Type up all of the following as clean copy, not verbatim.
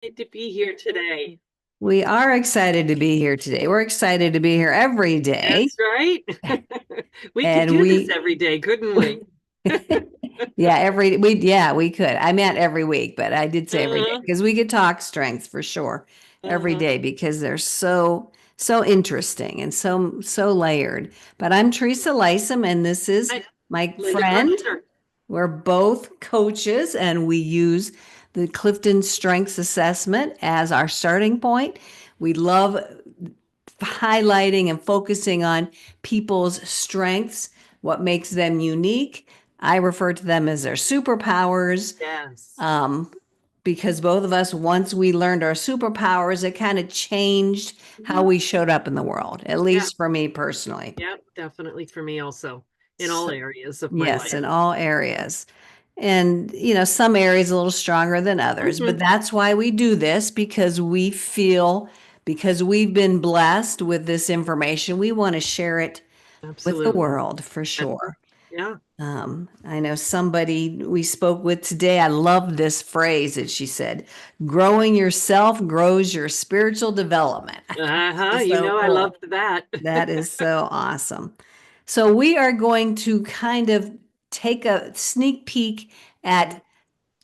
Good to be here today. We are excited to be here today. We're excited to be here every day. That's right. We could And do this we, every day, couldn't we? we could. I meant every week, but I did say every day Uh-huh. because we could talk strengths for sure every Uh-huh. day because they're so interesting and so layered. But I'm Teresa Lisum, and this is Hi, my Linda friend. Karchner. We're both coaches, and we use the Clifton Strengths Assessment as our starting point. We love highlighting and focusing on people's strengths, what makes them unique. I refer to them as their superpowers, Yes. um, because both of us, once we learned our superpowers, it kind of changed how Mhm. we showed up in the world, at Yeah. least for me personally. Yeah. Definitely for me also, in all So, areas of my yes, life. in all areas. And, some areas a little stronger than others, but Mhm. that's why we do this because we feel, because we've been blessed with this information, we want to share it with the Absolutely. world for That's sure. yeah. I know somebody we spoke with today. I love this phrase that she said, growing yourself grows your spiritual development. I thought that Uh-huh. was You so know I cool. loved that. That is so awesome. So we are going to kind of take a sneak peek at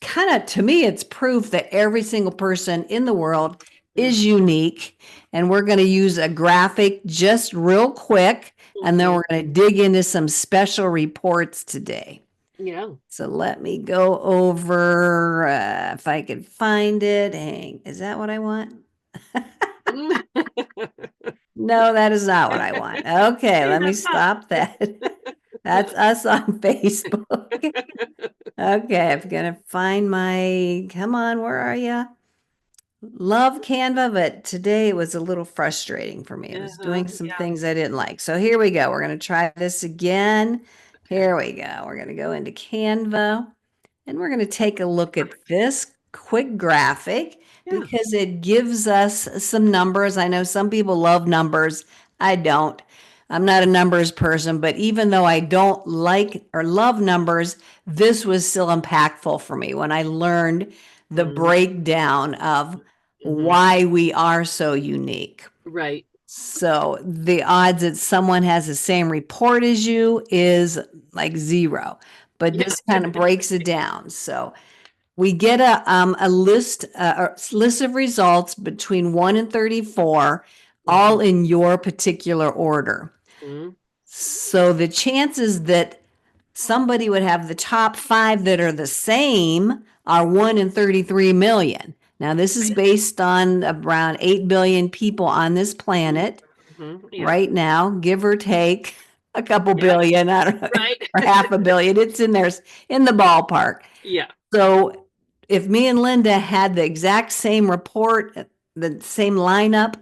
kind of, to me, it's proof that every single person in the world is unique. And we're going to use a graphic just real quick, and then Mhm. we're going to dig into some special reports today. Yeah. So let me go over, if I could find it. Hang, is that what I want? No, that is not what I want. Okay, Hey, let me that's us. stop that. That's us on Facebook. Okay, I'm gonna find my, come on, where are you? Love Canva, but today it was a little frustrating for me. It was Uh-huh. doing some Yeah. things I didn't like. So here we go. We're gonna try this again. Okay. Here we go. We're gonna go into Canva and we're gonna take a look at this quick graphic Yeah. because it gives us some numbers. I know some people love numbers. I don't. I'm not a numbers person, but even though I don't like or love numbers, this was still impactful for me when I learned the Mhm. breakdown of Mhm. why we are so unique. Right. So the odds that someone has the same report as you is like zero, but Yeah. this kind of breaks it down. So we get a list, list of results between 1 and 34, Mhm. all in your particular order. Mhm. So the chances that somebody would have the top five that are the same are 1 in 33 million. Now, this is Right. based on around 8 billion people on this Mhm. planet Mhm. Yeah. right now, give or take a couple Yeah. billion, I don't know, Right. or half a billion. It's in there, in the ballpark. Yeah. So if me and Linda had the exact same report, the same lineup,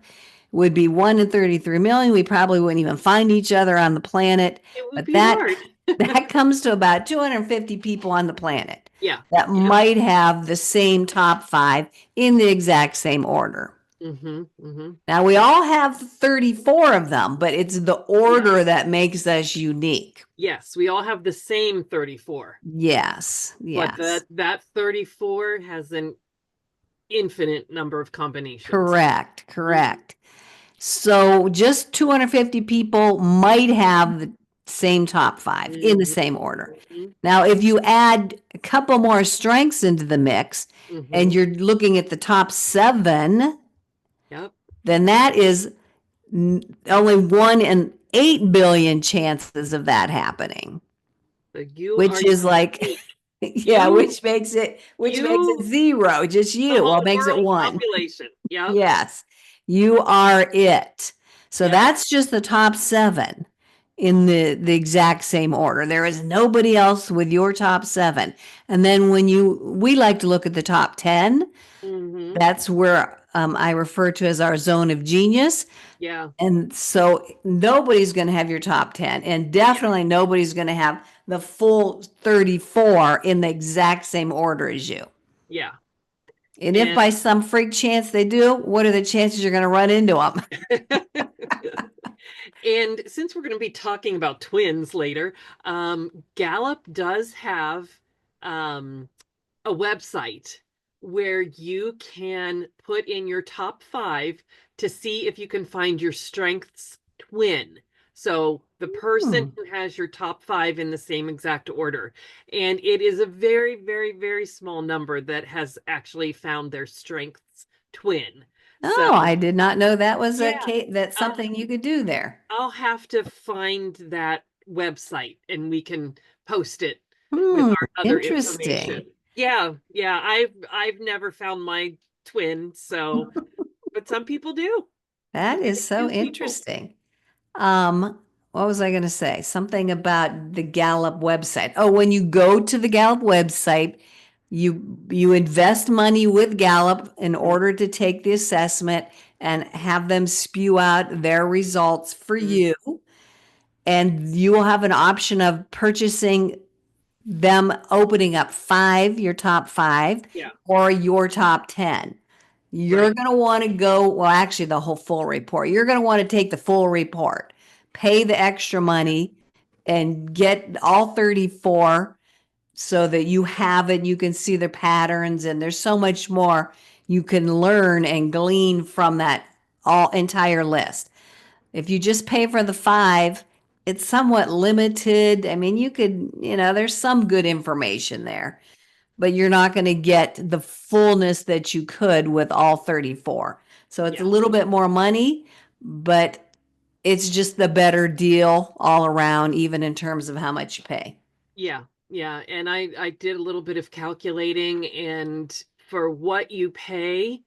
would be 1 in 33 million. We probably wouldn't even find each other on the planet. It would But be that hard. that comes to about 250 people on the planet Yeah. that Yeah. might have the same top five in the exact same order. Mhm. Mhm. Now we all have 34 of them, but it's the order Yes. that makes us unique. Yes. We all have the same 34, Yes, but yes. that 34 has an infinite number of combinations. Correct, Mhm. correct. So just 250 people might have the same top five in the Mhm. same order. Mhm. Now, if you add a couple more strengths into the mix and Mhm. you're looking at the top seven, Yep. then that is only 1 in 8 billion chances of that happening, So you which are is like, unique. yeah, You which makes it you zero, just the you. Well, it whole makes it world one. population. Yep. Yes, you are it. So Yep. that's just the top seven in the exact same order. There is nobody else with your top seven. And then we like to look at the top 10. Mhm. That's where I refer to as our zone of genius. Yeah. And so nobody's going to have your top 10, and Yeah. definitely nobody's going to have the full 34 in the exact same order as you. Yeah. And if And by some freak chance they do, what are the chances you're going to run into them? and since we're going to be talking about twins later, Gallup does have um, a website where you can put in your top 5 to see if you can find your strengths twin. So the person Hmm. who has your top 5 in the same exact order. And it is a very, very, very small number that has actually found their strengths twin. So Oh, I did not know that was a yeah, case, that's I'll something you could do there. I'll have to find that website and we can post it with Hmm, our other interesting. information. Yeah, yeah, I've never found my twin, so but some people do. That Very is so few people. interesting. What was I going to say? Something about the Gallup website. Oh, when you go to the Gallup website, you invest money with Gallup in Mhm, order to take the assessment and have them spew out their results for mhm. you. And you will have an option of purchasing them opening up your top five, Yeah, or your top 10. You're right. going to want to go, well, actually, the whole full report. You're going to want to take the full report, pay the extra Yeah, money, and get all 34 so that you have it. You can see the patterns, and there's so much more you can learn and glean from that all entire list. If you just pay for the five, it's somewhat limited. I mean, there's some good information there, but you're not going to get the fullness that you could with all 34. So it's a yeah, little bit more money, but it's just the better deal all around, even in terms of how much you pay. yeah, yeah. And I did a little bit of calculating, and for what you pay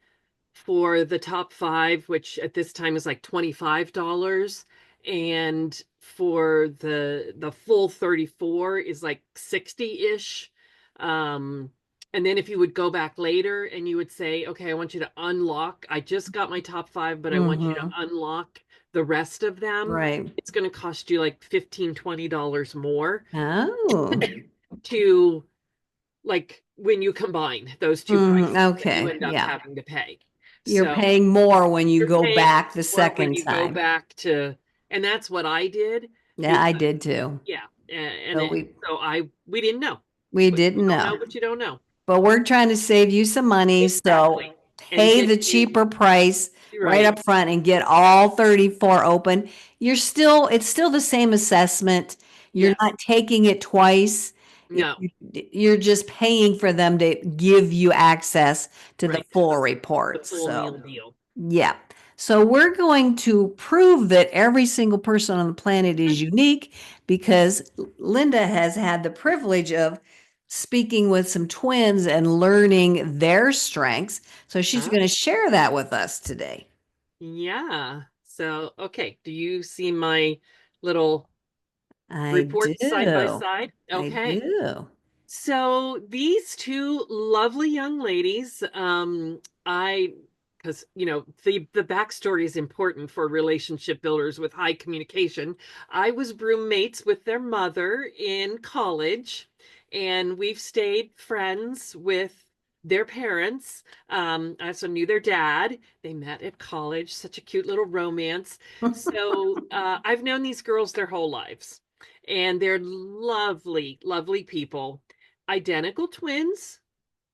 for the top 5, which at this time is like $25, and for the full 34 is like 60-ish. Um, and then if you would go back later and you would say, okay, I want you to unlock, I just got my top 5, but I want you to Mm-hmm. unlock the rest of them. Right. It's going to cost you like $15-20 more Oh. to, like, when you combine those two Hmm. prices that you Okay. end up Yeah. having to pay. You're So paying more when you you're go paying back the more when second you go time. back to, and that's what I did Yeah, I because did too. yeah, and So it, we so we didn't know. we But you didn't don't know. know what you don't know. But we're trying to save you some money, Exactly. so And pay get the you cheaper price right right. up front and get all 34 open. It's still the same assessment. You're Yes. not taking it twice. No. You're just paying for them to give you access to the Right. full The report. full So, meal deal. yeah. So we're going to prove that every single person on the planet is unique because Linda has had the privilege of speaking with some twins and learning their strengths. So she's Huh? going to share that with us today. Yeah. So, okay. Do you see my little I report side by do. side? I Okay. do. So these two lovely young ladies, because the backstory is important for relationship builders with high communication. I was roommates with their mother in college, and we've stayed friends with their parents. I also knew their dad. They met at college, such a cute little romance. So I've known these girls their whole lives, and they're lovely, lovely people. Identical twins.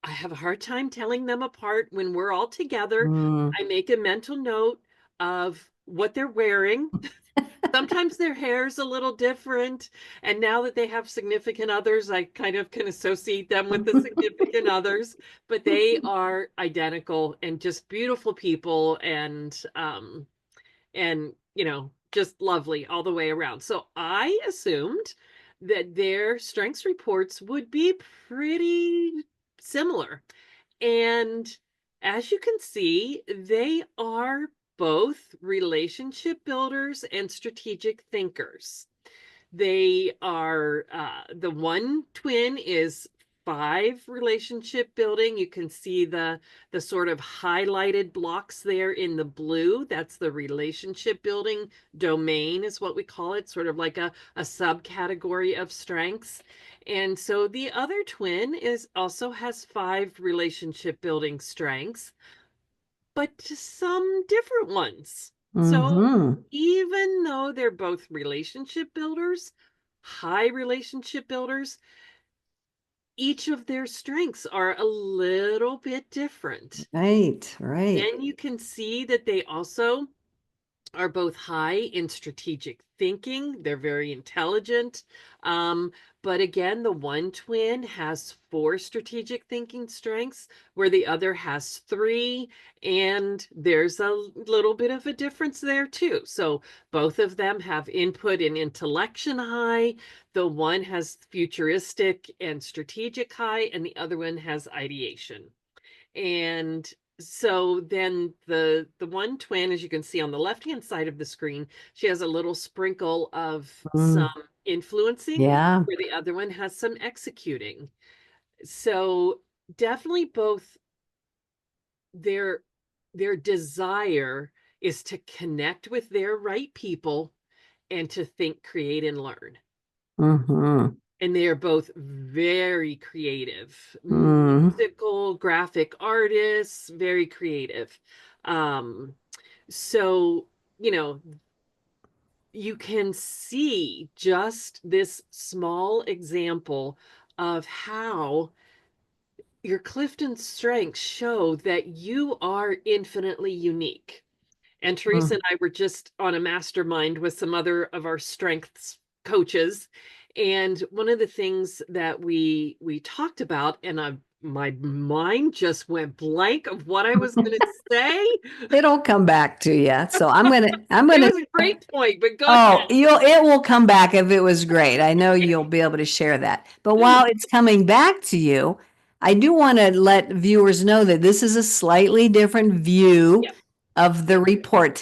I have a hard time telling them apart when we're all together. Mm. I make a mental note of what they're wearing. Sometimes their hair's a little different. And now that they have significant others, I kind of can associate them with the significant others. But they are identical and just beautiful people, and just lovely all the way around. So I assumed that their strengths reports would be pretty similar. And as you can see, they are both relationship builders and strategic thinkers. They are the one twin is 5 relationship building. You can see the sort of highlighted blocks there in the blue. That's the relationship building domain is what we call it, sort of like a subcategory of strengths. And so the other twin is also has 5 relationship building strengths, but some different ones. So Mm-hmm. even though they're both relationship builders, high relationship builders, each of their strengths are a little bit different. Right, right. Then you can see that they also are both high in strategic thinking. They're very intelligent. But again, the one twin has four strategic thinking strengths, where the other has three. And there's a little bit of a difference there, too. So both of them have input and intellection high. The one has futuristic and strategic high, and the other one has ideation. And so then the one twin, as you can see on the left hand side of the screen, she has a little sprinkle of some Mm, influencing, yeah. where the other one has some executing. So definitely both, their their desire is to connect with their right people and to think, create, and learn. Mm-hmm. And they are both very creative, Mm, musical, graphic artists, very creative. Um, so, you know, you can see just this small example of how your Clifton strengths show that you are infinitely unique. And Teresa mm. and I were just on a mastermind with some other of our strengths coaches. And one of the things that we talked about, and my mind just went blank of what I was going to say. It'll come back to you. So I'm It gonna, was a great point, but go oh, ahead. it will come back if it was great. I know you'll be able to share that. But while it's coming back to you, I do want to let viewers know that this is a slightly different view Yeah, of the yeah, report.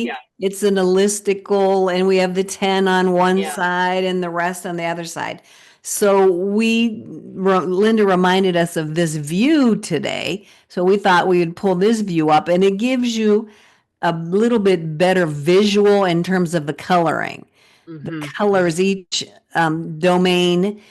yeah, Typically, it's an elliptical and we have the 10 on one yeah. side and the rest on the other side. So Linda reminded us of this view today. So we thought we would pull this view up and it gives you a little bit better visual in terms of the coloring. The Mm-hmm. colors, each domain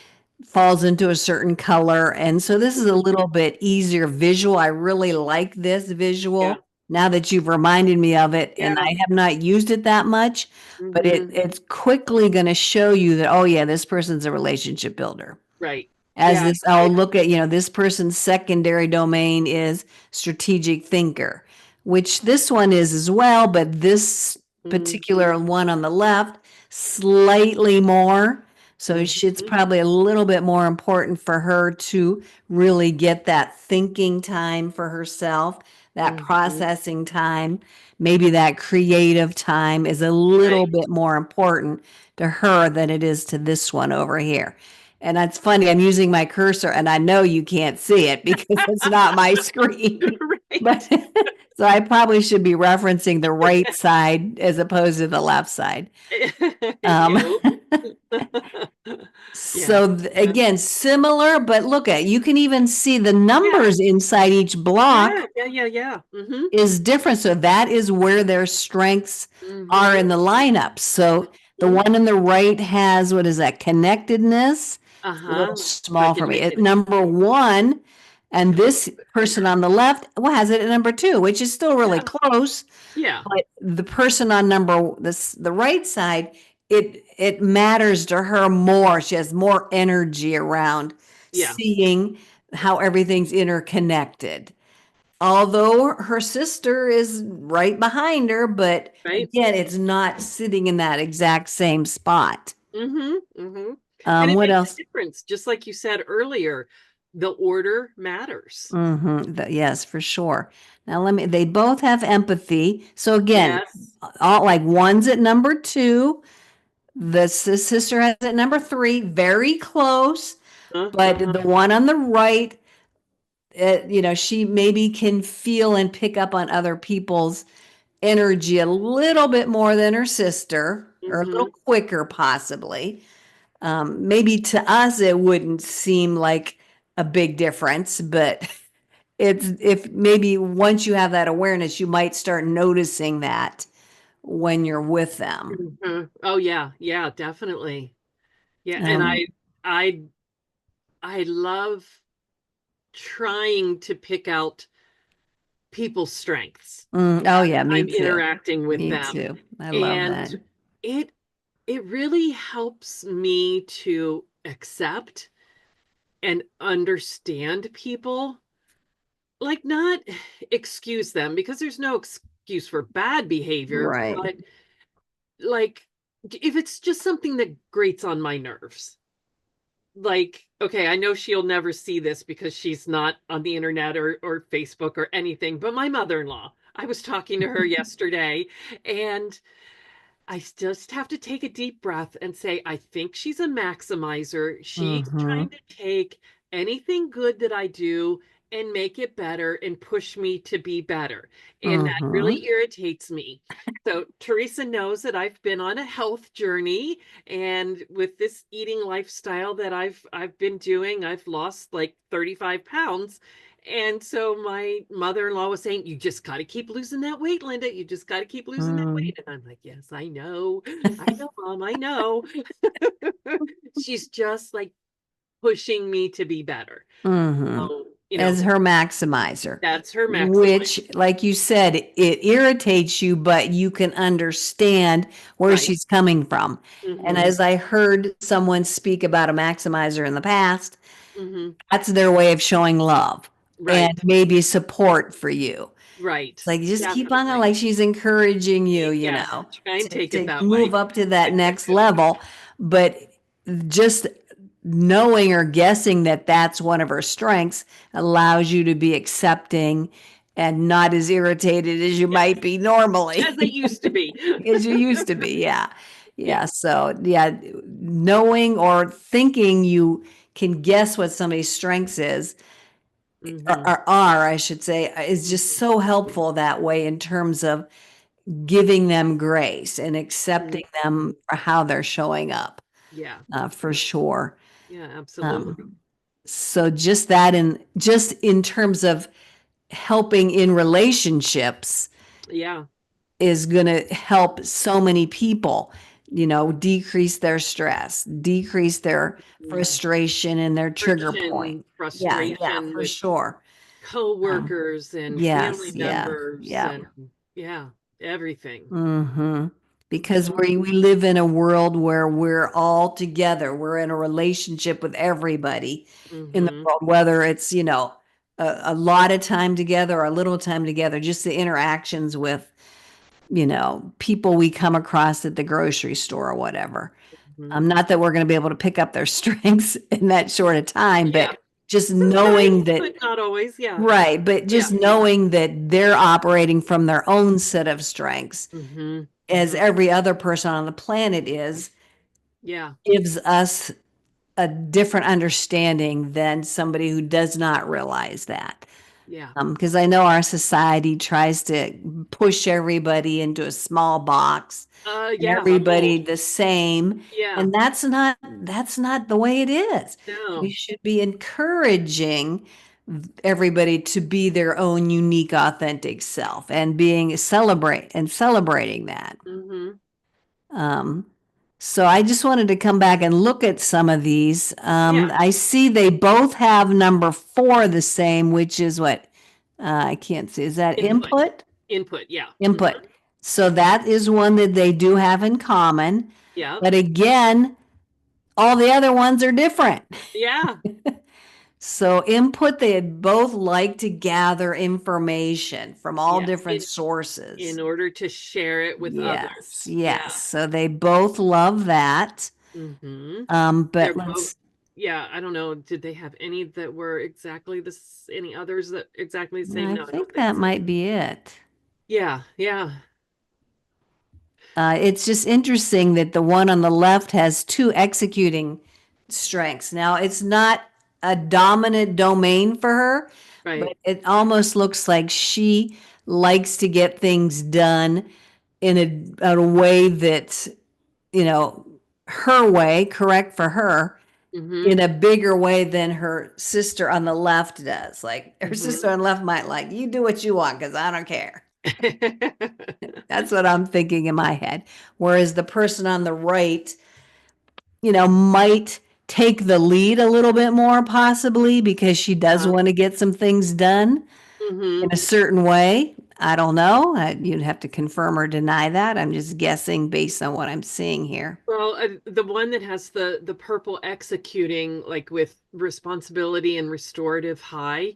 falls into a certain color. And so this is a Mm-hmm. little bit easier visual. I really like this Yeah, visual now that you've reminded me of it. And yeah. I have not used it that much, but Mm-hmm. it's quickly going to show you that, oh, yeah, this person's a relationship builder. Right. As Yeah, this, I'll look at, this person's secondary domain is strategic thinker, which this one is as well, but this particular mm-hmm. one on the left, slightly more. So it's Mm-hmm. probably a little bit more important for her to really get that thinking time for herself, that Mm-hmm. processing time, maybe that creative time is a little Right. bit more important to her than it is to this one over here. And that's funny. I'm using my cursor and I know you can't see it because it's not my screen. But Right. so I probably should be referencing the right side as opposed to the left side. Um, Yep. Yeah. so again, similar, but look at, you can even see the Yeah. numbers inside each block Yeah. Yeah. Yeah. Yeah. Mm-hmm. is different. So that is where their strengths are in Mm-hmm. the lineup. So the Mm-hmm. one on the right has, what is that? Connectedness. It's a little Uh-huh. So I small for can me. make At it number one, and a little this bit person bigger. on the left, well, has it at number two, which is still really Yeah. close. Yeah. But the person on the right side, it matters to her more. She has more energy around Yeah. seeing how everything's interconnected. Although her sister is right behind her, but Right. again, it's not sitting in that exact same spot. Mm-hmm. Mm-hmm. And it What makes a else? difference. Just like you said earlier, the order matters. Yes, for sure. Now they both have empathy. So again, Yes. all like one's at number two, sister has at number three, very close. But Uh-huh. the one on the right, she maybe can feel and pick up on other people's energy a little bit more than her sister, or a little Mm-hmm. quicker, possibly. Maybe to us, it wouldn't seem like a big difference, but it's if maybe once you have that awareness, you might start noticing that when you're with them. Mhm. Oh yeah, yeah, definitely. Yeah, and Um, I I love trying to pick out people's strengths oh yeah, me I'm too. interacting with Me them. too. I love And that. it it really helps me to accept and understand people, like not excuse them because there's no excuse for bad behavior, Right. but like if it's just something that grates on my nerves, like, okay, I know she'll never see this because she's not on the internet or Facebook or anything, but my mother-in-law, I was talking to her yesterday, and I just have to take a deep breath and say, I think she's a maximizer. She's Mm-hmm. trying to take anything good that I do and make it better and push me to be better. And that Mm-hmm. really irritates me. So Teresa knows that I've been on a health journey, and with this eating lifestyle that I've been doing, I've lost like 35 pounds. And so my mother-in-law was saying, you just got to keep losing that weight, Linda. You just got to keep losing that weight. And I'm like, yes, I know. I know, Mom, I know. She's just like pushing me to be better. Mm-hmm. So, As her maximizer, that's her maximizer. which, like you said, it irritates you, but you can understand where Right. she's coming from. And Mm-hmm. as I heard someone speak about a maximizer in the past, Mm-hmm. that's their way of showing love and Right. maybe support for you. Right. It's like just keep on going, Definitely. like she's encouraging you, Yeah. Try and take it to that move way. up to that next level. But just knowing or guessing that that's one of her strengths allows you to be accepting and not as irritated as you Yes. might be normally, As it used to be. as you used to be. Yeah. Yeah. Yeah. So, yeah, knowing or thinking you can guess what somebody's strengths is Mm-hmm. I should say, is just so Mm-hmm. helpful that way in terms of giving them grace and accepting Mm-hmm. them for how they're showing up, Yeah. for sure. Yeah, absolutely. Um, so just in terms of helping in relationships Yeah. is going to help so many people, decrease their stress, decrease their Mm. frustration and their trigger point. Friction, Yeah, yeah, frustration for with sure. Um, coworkers and family yes, yeah, members yeah. and yeah, everything. Hmm. Because Mhm. we live in a world where we're all together. We're in a relationship with everybody in the Mhm. world, whether it's, a lot of time together or a little time together, just the interactions with, people we come across at the grocery store or whatever. Mhm. Not that we're going to be able to pick up their strengths in that short of time, Yeah. but just knowing Sometimes, that, but not always. Yeah. right, but Yeah. just knowing that they're operating from their own set of strengths Mhm. as Mhm. every other person on the planet is, Yeah. gives us a different understanding than somebody who does not realize that. Yeah. Because I know our society tries to push everybody into a small box and Yeah, a everybody mold. the same. Yeah. And that's not the way it is. We No. should be encouraging everybody to be their own unique, authentic self and celebrating that. Mhm. Um, so I just wanted to come back and look at some of these. Yeah. I see they both have number 4 the same, which is what? I can't see. Is that Input. input? Input. Yeah. Input. Mhm. So that is one that they do have in common. Yeah. But again, all the other ones are different. Yeah. So input, they both like to gather information from all Yeah. different In sources. order to share it with Yes, others. yes. Yeah. So they both love that. Mhm. But They're both, let's, yeah, I don't know. Did they have any that were exactly this, any others that exactly the same? I No, I don't think think that so. might be it. Yeah, yeah. It's just interesting that the one on the left has 2 executing strengths. Now, it's not a dominant domain for her, Right. but it almost looks like she likes to get things done in a way that, you know, her way, correct for her, Mm-hmm. in a bigger way than her sister on the left does. Like her sister Mm-hmm. on the left might like, you do what you want because I don't care. That's what I'm thinking in my head. Whereas the person on the right, might take the lead a little bit more, possibly because she does Uh, want to get some things done in mm-hmm. a certain way. I don't know. You'd have to confirm or deny that. I'm just guessing based on what I'm seeing here. Well, the one that has the purple executing, like with responsibility and restorative high,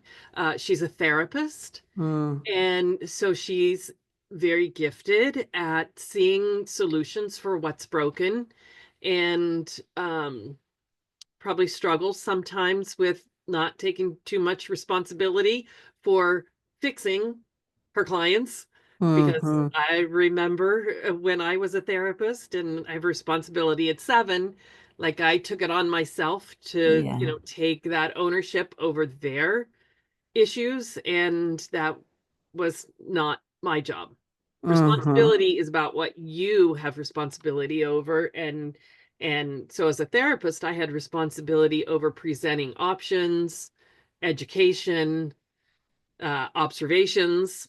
she's a therapist. Hmm. And so she's very gifted at seeing solutions for what's broken, and probably struggles sometimes with not taking too much responsibility for fixing her clients. Because Hmm. I remember when I was a therapist and I have responsibility at 7, like I took it on myself to, Yeah. take that ownership over their issues, and that was not my job. Hmm. Responsibility is about what you have responsibility over, and so as a therapist I had responsibility over presenting options, education, observations,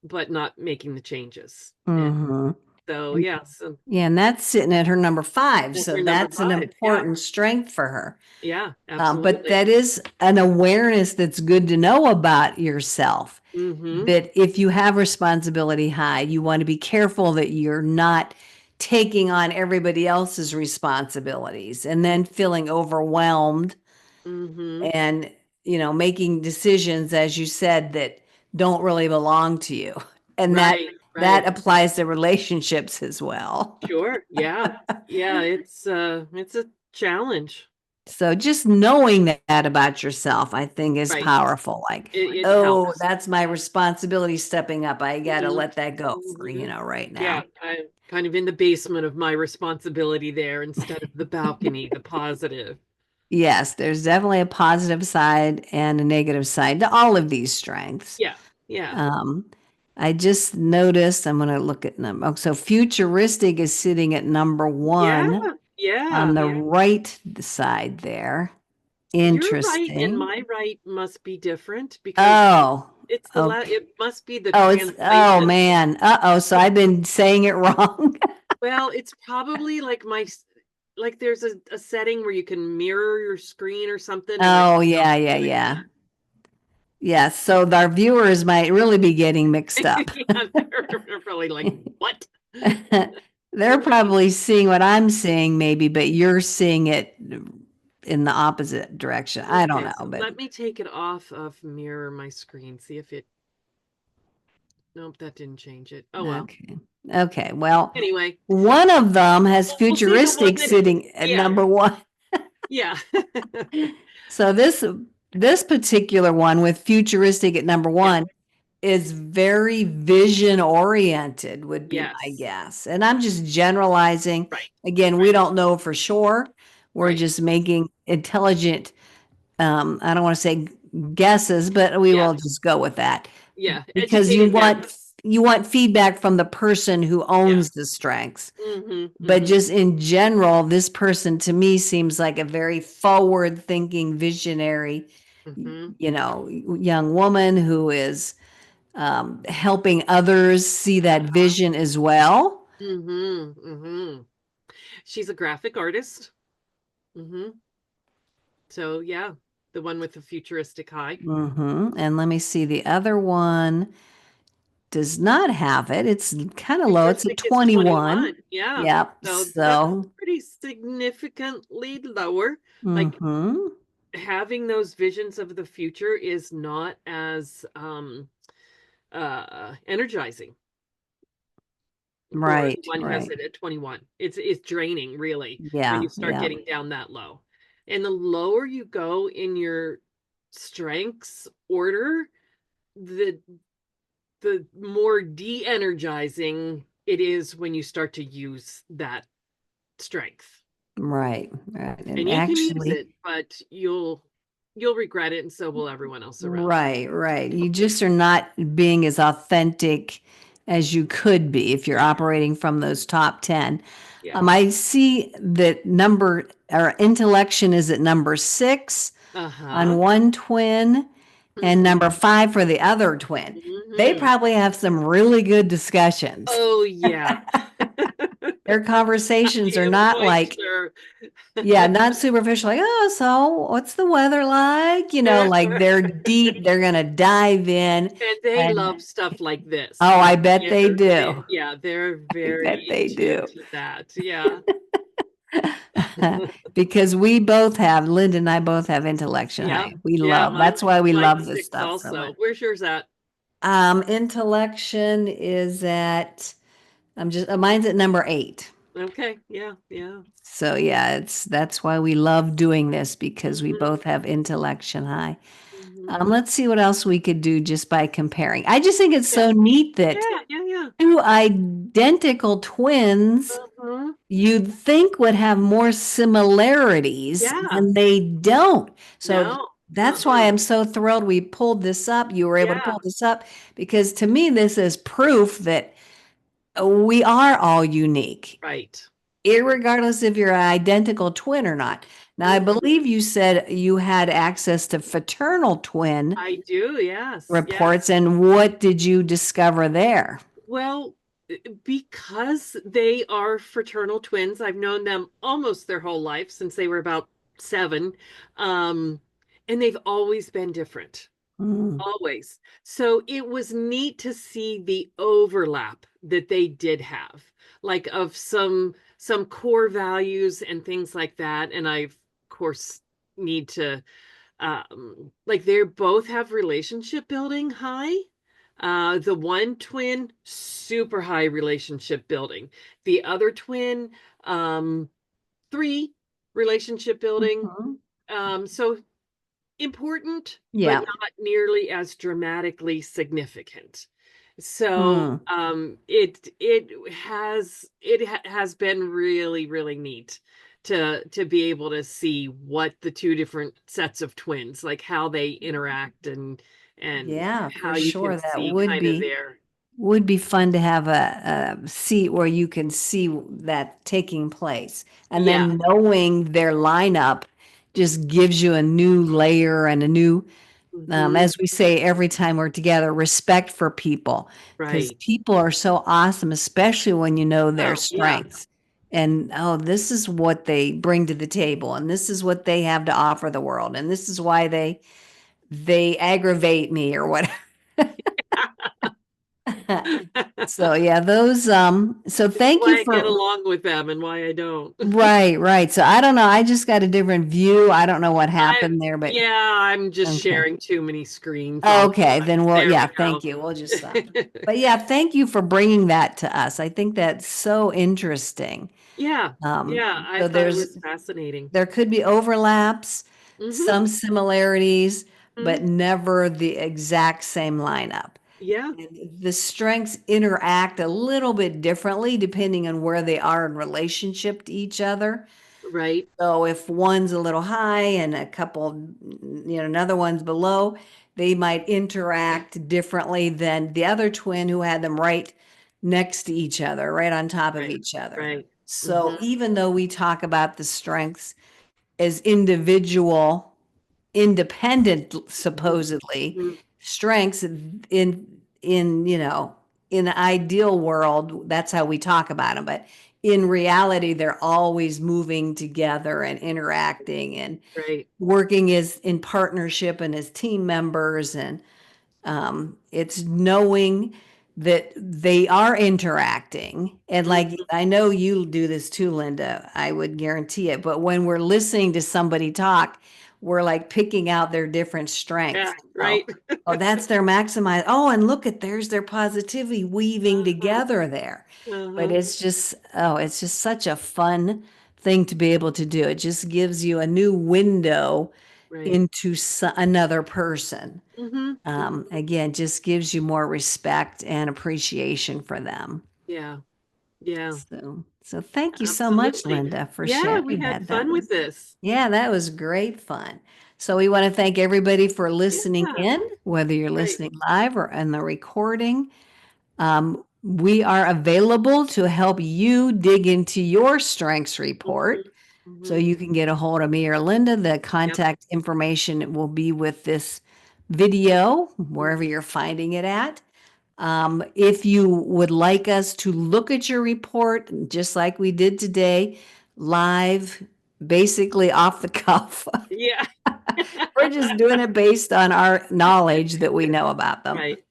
but not making the changes. And Hmm. so yeah, so Yeah, and that's sitting at her number five. that's So your number that's an 5. Yeah, important strength for her. yeah, But absolutely. that is an awareness that's good to know about yourself. Mm-hmm. That if you have responsibility high, you want to be careful that you're not taking on everybody else's responsibilities and then feeling overwhelmed Mm-hmm. and, making decisions, as you said, that don't really belong to you. And that Right, that right. applies to relationships as well. Sure. Yeah. Yeah, it's a challenge. So just knowing that about yourself, I think is Right. powerful. Like, It oh, helps. that's my responsibility stepping up. I got to Hmm. let that go for, Hmm. right Yeah, now. I'm kind of in the basement of my responsibility there instead of the balcony, the positive. Yes, there's definitely a positive side and a negative side to all of these strengths. Yeah. Yeah. Um, I just noticed, I'm going to look at number. Oh, so futuristic is sitting at number Yeah. 1 on Yeah. the Yeah. right side there. Your right and Interesting. my right must be different because Oh, it's okay. it must be the Oh translation. man. Uh-oh. So I've been saying it wrong. Well, it's probably like like there's a setting where you can mirror your screen or something, and I Oh, don't know yeah, if yeah, I'm doing yeah. Yes. So our viewers might really be getting mixed that. up. Yeah, they're probably like, what? They're probably seeing what I'm seeing, maybe, but you're seeing it in the opposite direction. I don't Okay, know, so but let me take it off of mirror my screen, see if it, nope, that didn't change it. Oh well. okay. Okay. Well, Anyway, one of them has we'll see the one futuristic that, sitting at yeah, number 1. yeah. So this particular one with futuristic at number Yeah, 1 is very vision oriented, would be my yes. guess. And I'm just generalizing. Right, Again, we right, don't know for sure. We're right. just making intelligent, I don't want to say guesses, but we Yeah, will just go with that yeah. because Educated guesses. you want feedback from the person who Yeah. owns the strengths. Mm-hmm, But mm-hmm, just in general, this person to me seems like a very forward thinking, visionary, mm-hmm. young woman who is helping others see that Uh-huh. vision as well. Mm-hmm, mm-hmm. She's a graphic artist. Mm-hmm. So yeah, the one with the futuristic high. And let me see, the other one does not have it. It's kind of low. It's a Futuristic is 21. 21. Yeah. Yep. So that's So, pretty significantly lower. Like hmm having those visions of the future is not as energizing for the right, one who has right. it at 21. It's draining really when Yeah, you start yeah, getting down that low. And the lower you go in your strengths order, the more de-energizing it is when you start to use that strength. right, right. And And you can use actually, it, but you'll regret it, and so will everyone else around. right, right. You just are not being as authentic as you could be if you're operating from those top 10. Yeah. I see that number or intellection is at number 6 on Uh-huh. one twin and Mm-hmm. number 5 for the other twin. They Mm-hmm. probably have some really good discussions. Oh yeah. Their conversations I are am not quite like sure. Yeah, not superficial, like, oh, so what's the weather like? Like they're deep, they're gonna dive in. And they love And stuff like this. oh, I Like bet they do. yeah, they're I bet very they do. into that. Yeah. Because we both have, Linda and I both have intellection Yeah. high. We Yeah, love, that's why we love mine's this six stuff so much. also. Where's yours at? Intellection is at, mine's at number 8. Okay. Yeah, yeah. So yeah, that's why we love doing this because we Hmm. both have intellection high. Hmm. Let's see what else we could do just by comparing. I just think it's Yeah. so neat that Yeah, yeah, yeah. two identical twins Uh-huh. you'd think would have more similarities Yeah. and they don't. So No. that's why Uh-uh. I'm so thrilled we pulled this up. You were able to Yeah. pull this up because to me, this is proof that we are all unique, Right. irregardless if you're an identical twin or not. Now, I Hmm. believe you said you had access to fraternal twin I do. Yes. reports, Yes. and what did you discover there? Well, because they are fraternal twins, I've known them almost their whole life since they were about 7. Um, and they've always been different. Mm, Always. So it was neat to see the overlap that they did have, like of some core values and things like that. And I, of course, need to like they both have relationship building high. The one twin, super high relationship building. The other twin, um, 3 relationship building. mhm. So important, but Yeah. not nearly as dramatically significant. So Mm. it has been really, really neat to be able to see what the two different sets of twins, like how they interact and Yeah, for how you sure. can That see kind of their would be fun to have a seat where you can see that taking place. And yeah, then knowing their lineup just gives you a new layer and a new, hmm, as we say every time we're together, respect for people. Because right. people are so awesome, especially when you know their Oh, yeah, strengths. And oh, this is what they bring to the table, and this is what they have to offer the world, and this is why they aggravate me or whatever. So yeah, those so thank you why I get for along with them and why I don't. right, right. So I don't know, I just got a different view. I don't know what I happened there, but Yeah, I'm just okay. sharing too many screens all Okay, the time. then we'll There yeah, we thank go. you. We'll just stop. But yeah, thank you for bringing that to us. I think that's so interesting. Yeah, yeah, I So thought it was fascinating. there could be overlaps, Hmm. some similarities, Hmm. but never the exact same lineup. Yeah, And the strengths interact a little bit differently depending on where they are in relationship to each other. right, So if one's a little high and a couple, another one's below, they might interact differently than the other twin who had them right next to each other, right on top of right, each other. right. So Hmm. even though we talk about the strengths as individual independent supposedly Hmm. strengths in the ideal world that's how we talk about them, but in reality they're always moving together and interacting and Right. working as in partnership and as team members, and it's knowing that they are interacting. And like, Hmm. I know you do this too, Linda, I would guarantee it. But when we're listening to somebody talk, we're like picking out their different strengths. Yeah, right. Oh, that's their maximize. Oh, and look at there's their positivity weaving Uh-huh. together there. But Uh-huh. it's just such a fun thing to be able to do. It just gives you a new window Right. into another person. Hmm. Hmm. Again, just gives you more respect and appreciation for them. Yeah. Yeah. So thank you so much, Absolutely. Linda, for Yeah, we sharing had that. That fun with was, this. yeah, that was great fun. So we want to thank everybody for listening Yeah. in, whether you're Right. listening live or on the recording. We are available to help you dig into your strengths Hmm. report. So Hmm. you can get a hold of me or Linda. The Yep. contact information will be with this video, wherever Mhm. you're finding it at. If you would like us to look at your report, just like we did today, live basically off the cuff. Yeah. We're just doing it based on our knowledge that we know about them. Right.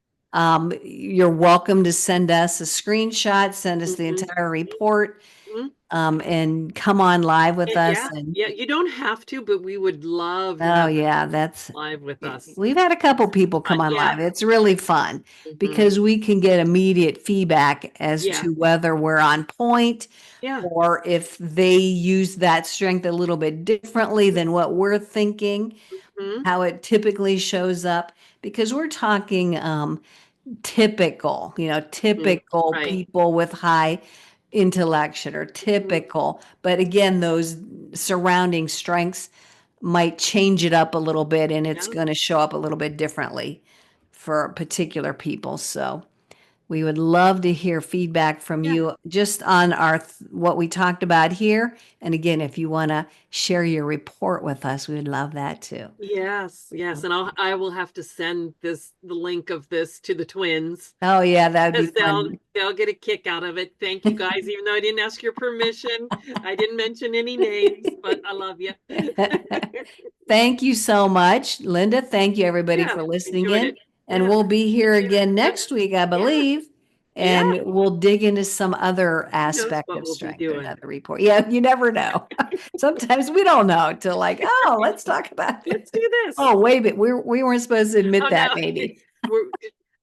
You're welcome to send us a screenshot, send us the Mhm. entire report, Mhm. and come on live with us. Yeah. And Yeah. You don't have to, but we would love to oh have you yeah, that's live with us. we've had a couple people come on Yeah. live. It's really fun Mhm. because we can get immediate feedback as Yeah. to whether we're on point Yeah. or if they use that strength a little bit differently than what we're thinking, Mhm. how it typically shows up. Because we're talking typical, Mhm. typical Right. people with high intellection or Mhm. typical. But again, those surrounding strengths might change it up a little bit and it's Yeah. going to show up a little bit differently for particular people. So we would love to hear feedback from Yeah. you just on our what we talked about here. And again, if you want to share your report with us, we would love that too. Yes. Yes. And I will have to send the link of this to the twins Oh yeah, that would be because fun. they'll get a kick out of it. Thank you guys, even though I didn't ask your permission. I didn't mention any names, but I love you. Thank you so much, Linda. Thank you, everybody, Yeah. for listening Enjoyed in. it. And Yeah. we'll be here again Yep. next week, I Yeah. believe. Yeah. And we'll dig into some other Who knows aspect what of we'll be strength or doing? another report. Yeah, you never know. Sometimes we don't know till like, oh, let's talk about Let's it. do this. Oh, wait a minute. We weren't supposed to Oh admit no. that, maybe. We're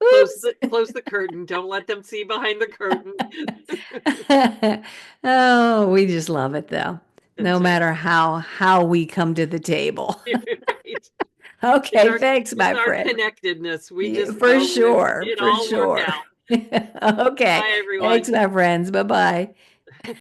Oops. close the curtain. Don't let them see behind the curtain. Oh, we just love it though. No That's right. matter how we come to the table. Right. It's Okay, thanks, it's my our friend. connectedness. We Yeah, just for know sure, it for all worked sure. out. Okay, Bye, thanks, everyone. my friends. Bye bye.